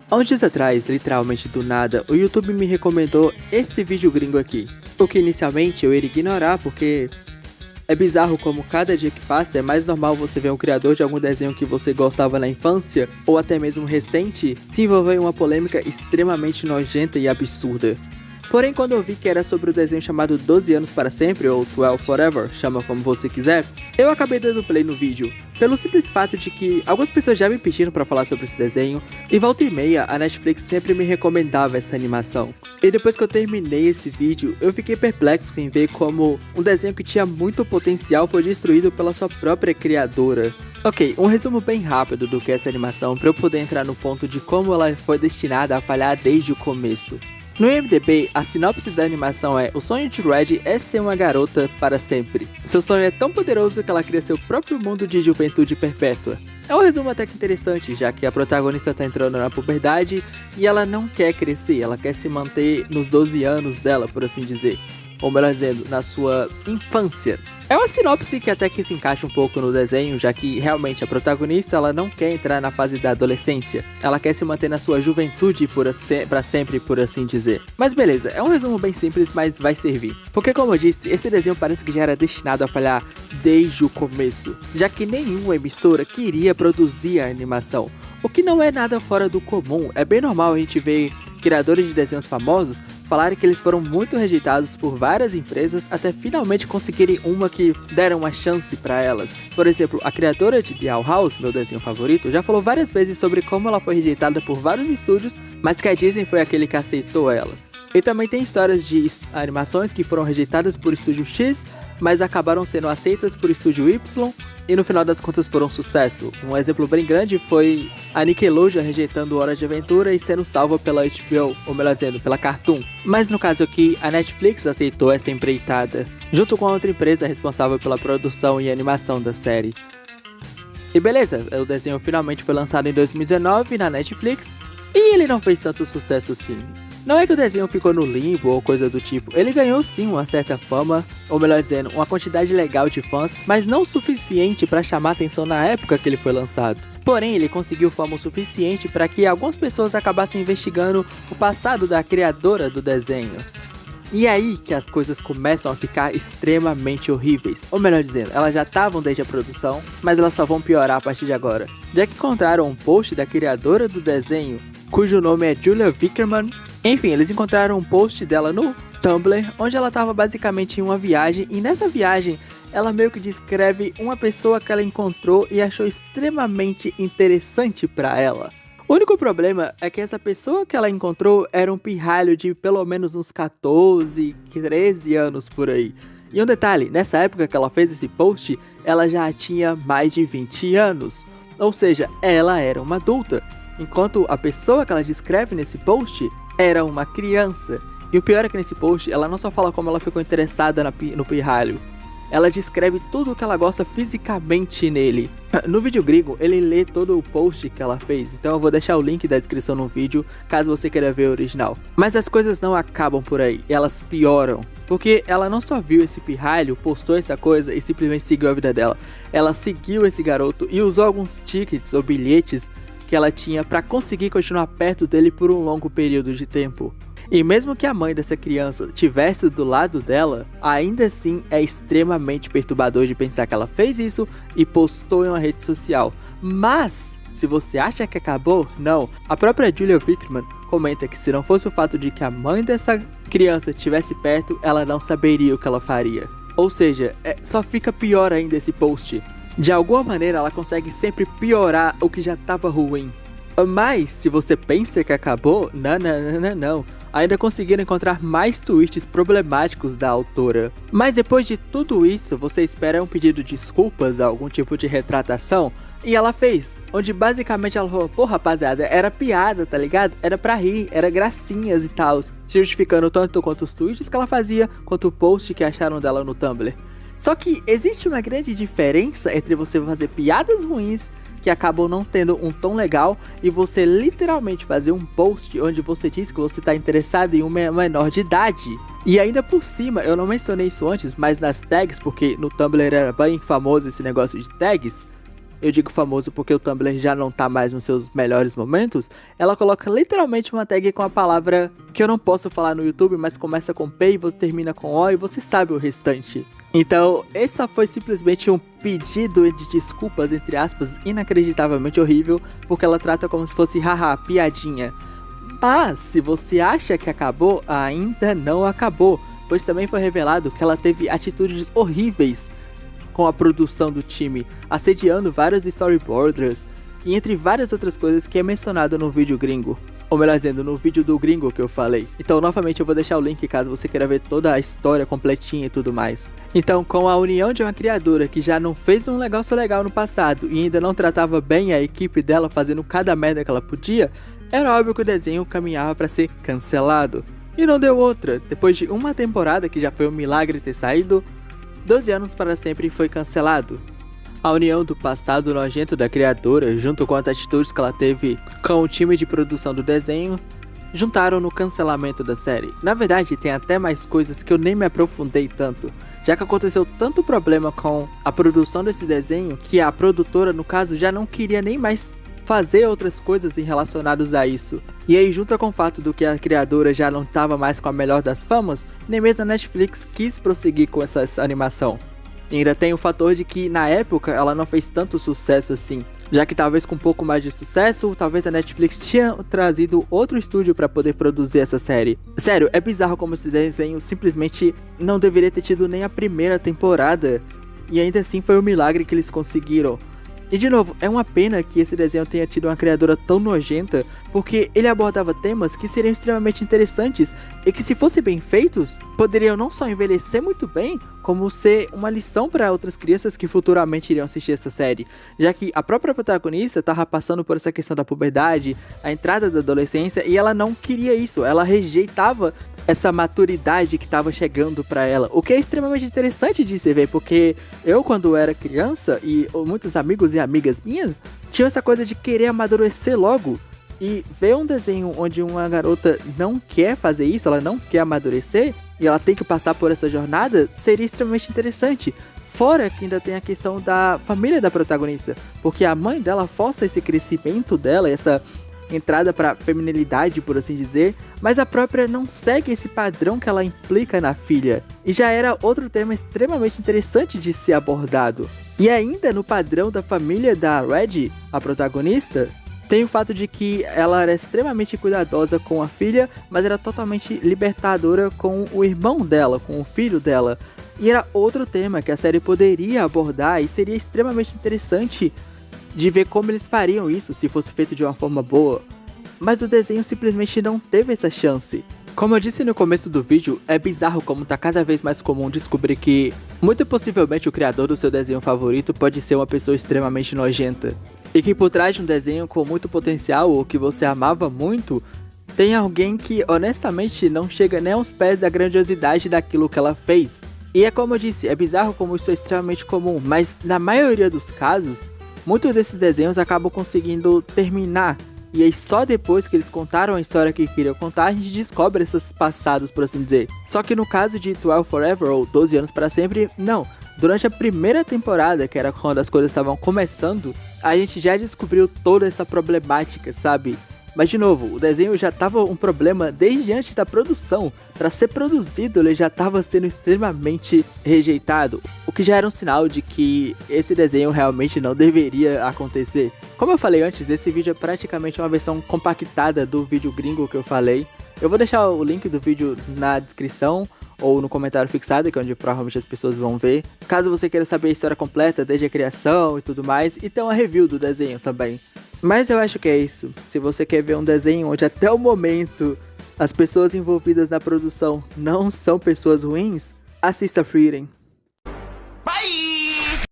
Há uns dias atrás, literalmente do nada, o YouTube me recomendou esse vídeo gringo aqui. O que inicialmente eu iria ignorar porque é bizarro como cada dia que passa é mais normal você ver um criador de algum desenho que você gostava na infância, ou até mesmo recente, se envolver em uma polêmica extremamente nojenta e absurda. Porém, quando eu vi que era sobre o desenho chamado 12 anos para sempre, ou 12 Forever, chama como você quiser, eu acabei dando play no vídeo, pelo simples fato de que algumas pessoas já me pediram para falar sobre esse desenho, e volta e meia a Netflix sempre me recomendava essa animação. E depois que eu terminei esse vídeo, eu fiquei perplexo em ver como um desenho que tinha muito potencial foi destruído pela sua própria criadora. Ok, um resumo bem rápido do que é essa animação para eu poder entrar no ponto de como ela foi destinada a falhar desde o começo. No IMDb, a sinopse da animação é: o sonho de Red é ser uma garota para sempre. Seu sonho é tão poderoso que ela cria seu próprio mundo de juventude perpétua. É um resumo até que interessante, já que a protagonista está entrando na puberdade e ela não quer crescer, ela quer se manter nos 12 anos dela, por assim dizer. Ou melhor dizendo, na sua infância. É uma sinopse que até que se encaixa um pouco no desenho, já que realmente a protagonista ela não quer entrar na fase da adolescência. Ela quer se manter na sua juventude pra sempre, por assim dizer. Mas beleza, é um resumo bem simples, mas vai servir. Porque como eu disse, esse desenho parece que já era destinado a falhar desde o começo, já que nenhuma emissora queria produzir a animação. O que não é nada fora do comum, é bem normal a gente ver criadores de desenhos famosos falarem que eles foram muito rejeitados por várias empresas até finalmente conseguirem uma que deram uma chance para elas. Por exemplo, a criadora de The Owl House, meu desenho favorito, já falou várias vezes sobre como ela foi rejeitada por vários estúdios, mas que a Disney foi aquele que aceitou elas. E também tem histórias de animações que foram rejeitadas por estúdio X, mas acabaram sendo aceitas por estúdio Y, e no final das contas foram um sucesso. Um exemplo bem grande foi a Nickelodeon rejeitando Hora de Aventura e sendo salva pela HBO, ou melhor dizendo, pela Cartoon. Mas no caso aqui, a Netflix aceitou essa empreitada, junto com a outra empresa responsável pela produção e animação da série. E beleza, o desenho finalmente foi lançado em 2019 na Netflix, e ele não fez tanto sucesso assim. Não é que o desenho ficou no limbo ou coisa do tipo, ele ganhou sim uma certa fama, ou melhor dizendo, uma quantidade legal de fãs, mas não suficiente para chamar atenção na época que ele foi lançado. Porém, ele conseguiu fama o suficiente para que algumas pessoas acabassem investigando o passado da criadora do desenho. E é aí que as coisas começam a ficar extremamente horríveis, ou melhor dizendo, elas já estavam desde a produção, mas elas só vão piorar a partir de agora. Já que encontraram um post da criadora do desenho, cujo nome é Julia Wickerman. Enfim, eles encontraram um post dela no Tumblr, onde ela estava basicamente em uma viagem, e nessa viagem ela meio que descreve uma pessoa que ela encontrou e achou extremamente interessante para ela. O único problema é que essa pessoa que ela encontrou era um pirralho de pelo menos uns 14, 13 anos por aí. E um detalhe, nessa época que ela fez esse post, ela já tinha mais de 20 anos, ou seja, ela era uma adulta, enquanto a pessoa que ela descreve nesse post era uma criança. E o pior é que nesse post ela não só fala como ela ficou interessada no pirralho, ela descreve tudo o que ela gosta fisicamente nele. No vídeo gringo, ele lê todo o post que ela fez, então eu vou deixar o link da descrição no vídeo, caso você queira ver o original. Mas as coisas não acabam por aí, elas pioram. Porque ela não só viu esse pirralho, postou essa coisa e simplesmente seguiu a vida dela. Ela seguiu esse garoto e usou alguns tickets ou bilhetes que ela tinha para conseguir continuar perto dele por um longo período de tempo. E mesmo que a mãe dessa criança tivesse do lado dela, ainda assim é extremamente perturbador de pensar que ela fez isso e postou em uma rede social. Mas, se você acha que acabou, não. A própria Julia Wickerman comenta que se não fosse o fato de que a mãe dessa criança estivesse perto, ela não saberia o que ela faria. Ou seja, só fica pior ainda esse post. De alguma maneira ela consegue sempre piorar o que já estava ruim. Mas, se você pensa que acabou, não. Ainda conseguiram encontrar mais twists problemáticos da autora. Mas depois de tudo isso, você espera um pedido de desculpas, algum tipo de retratação? E ela fez, onde basicamente ela falou: pô rapaziada, era piada, tá ligado? Era pra rir, era gracinhas e tal. Se justificando tanto quanto os tweets que ela fazia, quanto o post que acharam dela no Tumblr. Só que existe uma grande diferença entre você fazer piadas ruins que acabam não tendo um tom legal e você literalmente fazer um post onde você diz que você está interessado em um menor de idade. E ainda por cima, eu não mencionei isso antes, mas nas tags, porque no Tumblr era bem famoso esse negócio de tags, eu digo famoso porque o Tumblr já não tá mais nos seus melhores momentos, ela coloca literalmente uma tag com a palavra que eu não posso falar no YouTube, mas começa com P e você termina com O e você sabe o restante. Então, esse foi simplesmente um pedido de desculpas, entre aspas, inacreditavelmente horrível, porque ela trata como se fosse haha, piadinha. Mas, se você acha que acabou, ainda não acabou, pois também foi revelado que ela teve atitudes horríveis com a produção do time, assediando vários storyboarders e entre várias outras coisas que é mencionado no vídeo gringo. Ou melhor dizendo, no vídeo do gringo que eu falei. Então, novamente, eu vou deixar o link caso você queira ver toda a história completinha e tudo mais. Então, com a união de uma criadora que já não fez um negócio legal no passado e ainda não tratava bem a equipe dela fazendo cada merda que ela podia, era óbvio que o desenho caminhava para ser cancelado. E não deu outra. Depois de uma temporada, que já foi um milagre ter saído, 12 anos para sempre foi cancelado. A união do passado nojento da criadora, junto com as atitudes que ela teve com o time de produção do desenho, juntaram no cancelamento da série. Na verdade, tem até mais coisas que eu nem me aprofundei tanto, já que aconteceu tanto problema com a produção desse desenho, que a produtora, no caso, já não queria nem mais fazer outras coisas relacionadas a isso. E aí, junto com o fato do que a criadora já não estava mais com a melhor das famas, nem mesmo a Netflix quis prosseguir com essa animação. E ainda tem o fator de que, na época, ela não fez tanto sucesso assim, já que talvez com um pouco mais de sucesso, talvez a Netflix tinha trazido outro estúdio para poder produzir essa série. Sério, é bizarro como esse desenho simplesmente não deveria ter tido nem a primeira temporada, e ainda assim foi um milagre que eles conseguiram. E de novo, é uma pena que esse desenho tenha tido uma criadora tão nojenta, porque ele abordava temas que seriam extremamente interessantes e que, se fossem bem feitos, poderiam não só envelhecer muito bem, como ser uma lição para outras crianças que futuramente iriam assistir essa série, já que a própria protagonista estava passando por essa questão da puberdade, a entrada da adolescência, e ela não queria isso, ela rejeitava essa maturidade que estava chegando para ela, o que é extremamente interessante de se ver, porque eu, quando era criança, e muitos amigos e amigas minhas tinham essa coisa de querer amadurecer logo, e ver um desenho onde uma garota não quer fazer isso, ela não quer amadurecer, e ela tem que passar por essa jornada, seria extremamente interessante. Fora que ainda tem a questão da família da protagonista, porque a mãe dela força esse crescimento dela, essa entrada para feminilidade, por assim dizer, mas a própria não segue esse padrão que ela implica na filha. E já era outro tema extremamente interessante de ser abordado. E ainda no padrão da família da Red, a protagonista, tem o fato de que ela era extremamente cuidadosa com a filha, mas era totalmente libertadora com o irmão dela, com o filho dela. E era outro tema que a série poderia abordar e seria extremamente interessante de ver como eles fariam isso se fosse feito de uma forma boa. Mas o desenho simplesmente não teve essa chance. Como eu disse no começo do vídeo, é bizarro como tá cada vez mais comum descobrir que, muito possivelmente, o criador do seu desenho favorito pode ser uma pessoa extremamente nojenta. E que por trás de um desenho com muito potencial ou que você amava muito, tem alguém que honestamente não chega nem aos pés da grandiosidade daquilo que ela fez. E é como eu disse, é bizarro como isso é extremamente comum, mas na maioria dos casos, muitos desses desenhos acabam conseguindo terminar. E aí só depois que eles contaram a história que queriam contar, a gente descobre esses passados, por assim dizer. Só que no caso de 12 Forever, ou 12 anos para sempre, não. Durante a primeira temporada, que era quando as coisas estavam começando, a gente já descobriu toda essa problemática, sabe? Mas de novo, o desenho já estava um problema desde antes da produção. Para ser produzido, ele já estava sendo extremamente rejeitado, o que já era um sinal de que esse desenho realmente não deveria acontecer. Como eu falei antes, esse vídeo é praticamente uma versão compactada do vídeo gringo que eu falei. Eu vou deixar o link do vídeo na descrição ou no comentário fixado, que é onde provavelmente as pessoas vão ver. Caso você queira saber a história completa, desde a criação e tudo mais, e tem uma review do desenho também. Mas eu acho que é isso. Se você quer ver um desenho onde até o momento as pessoas envolvidas na produção não são pessoas ruins, assista Frieren. Bye!